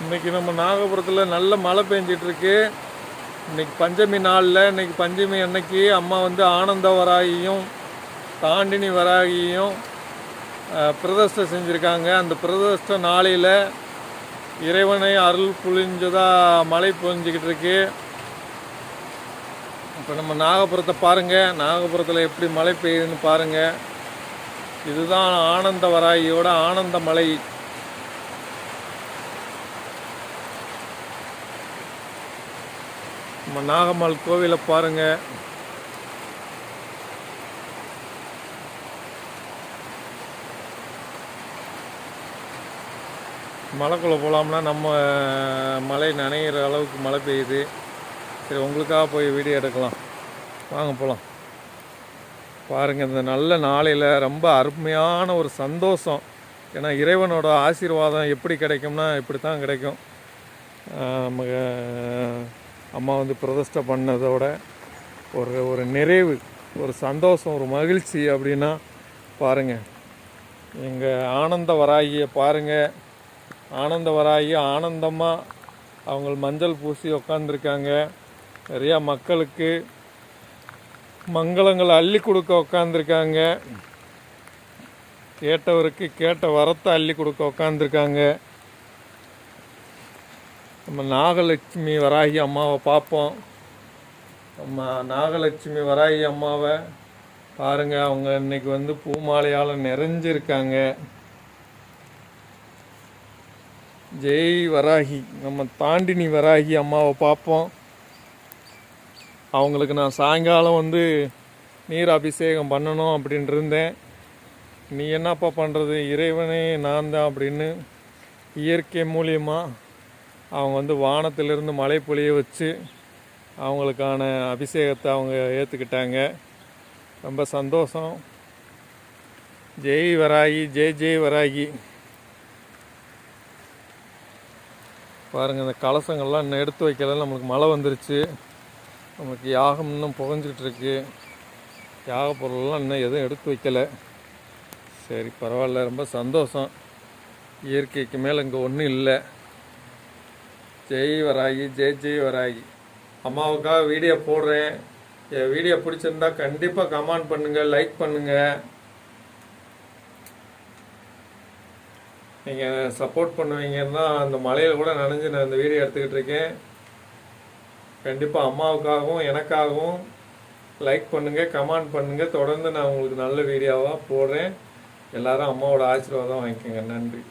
இன்றைக்கி நம்ம நாகபுரத்தில் நல்ல மழை பெஞ்சிட்ருக்கு. இன்றைக்கி பஞ்சமி நாளில், இன்றைக்கி பஞ்சமி அன்னைக்கு அம்மா வந்து ஆனந்த வராகியும் தாண்டினி வராகியும் பிரதிஷ்டை செஞ்சுருக்காங்க. அந்த பிரதிஷ்டை நாளையில் இறைவனை அருள் புழிஞ்சதாக மழை பொழிஞ்சிக்கிட்டு இருக்கு. இப்போ நம்ம நாகபுரத்தை பாருங்கள், நாகபுரத்தில் எப்படி மழை பெய்யுதுன்னு பாருங்கள். இதுதான் ஆனந்த வராகியோட ஆனந்த மழை. நம்ம நாகம்மாள் கோவிலை பாருங்கள். மலைக்குள்ளே போகலாம்னா நம்ம மழை நனைகிற அளவுக்கு மழை பெய்யுது. சரி, உங்களுக்காக போய் வீடியோ எடுக்கலாம், வாங்க போகலாம். பாருங்கள், இந்த நல்ல நாளையில் ரொம்ப அருமையான ஒரு சந்தோஷம். ஏன்னா இறைவனோட ஆசீர்வாதம் எப்படி கிடைக்கும்னா இப்படி தான் கிடைக்கும். நமக்கு அம்மா வந்து பிரதிஷ்டை பண்ணதோட ஒரு நிறைவு, ஒரு சந்தோஷம், ஒரு மகிழ்ச்சி அப்படின்னா பாருங்கள். எங்கள் ஆனந்த வராகியை பாருங்கள். ஆனந்த வராகி ஆனந்தமாக அவங்க மஞ்சள் பூசி உக்காந்துருக்காங்க. நிறையா மக்களுக்கு மங்களங்களை அள்ளி கொடுக்க உக்காந்துருக்காங்க. கேட்டவருக்கு கேட்ட வரத்தை அள்ளி கொடுக்க உக்காந்துருக்காங்க. நம்ம நாகலட்சுமி வராகி அம்மாவை பார்ப்போம். நம்ம நாகலட்சுமி வராகி அம்மாவை பாருங்கள். அவங்க இன்னைக்கு வந்து பூமாலையால் நிறைஞ்சிருக்காங்க. ஜெய் வராகி. நம்ம தாண்டினி வராகி அம்மாவை பார்ப்போம். அவங்களுக்கு நான் சாயங்காலம் வந்து நீர் அபிஷேகம் பண்ணணும் அப்படின்ட்டு இருந்தேன். நீ என்னப்பா பண்ணுறது, இறைவனே நான் தான் அப்படின்னு இயற்கை மூலியமாக அவங்க வந்து வானத்திலிருந்து மழை பொழிய வச்சு அவங்களுக்கான அபிஷேகத்தை அவங்க ஏற்றுக்கிட்டாங்க. ரொம்ப சந்தோஷம். ஜெய் வராகி, ஜெய் ஜெய் வராகி. பாருங்கள், இந்த கலசங்கள்லாம் இன்னும் எடுத்து வைக்கல. நம்மளுக்கு மழை வந்துருச்சு. நமக்கு யாகம் இன்னும் புகஞ்சிக்கிட்டு இருக்கு. யாக பொருள்லாம் இன்னும் எதுவும் எடுத்து வைக்கலை. சரி, பரவாயில்ல, ரொம்ப சந்தோஷம். இயற்கைக்கு மேலே இங்கே ஒன்றும் இல்லை. ஜெய் வராகி, ஜெய் ஜெய் வராகி. அம்மாவுக்காக வீடியோ போடுறேன். என் வீடியோ பிடிச்சிருந்தா கண்டிப்பாக கமெண்ட் பண்ணுங்கள், லைக் பண்ணுங்கள். நீங்கள் சப்போர்ட் பண்ணுவீங்கன்னா அந்த மழையில் கூட நனைஞ்சு நான் இந்த வீடியோ எடுத்துக்கிட்டு இருக்கேன். கண்டிப்பாக அம்மாவுக்காகவும் எனக்காகவும் லைக் பண்ணுங்கள், கமெண்ட் பண்ணுங்கள். தொடர்ந்து நான் உங்களுக்கு நல்ல வீடியோவாக போடுறேன். எல்லாரும் அம்மாவோட ஆசீர்வாதம் வாங்கிக்கோங்க. நன்றி.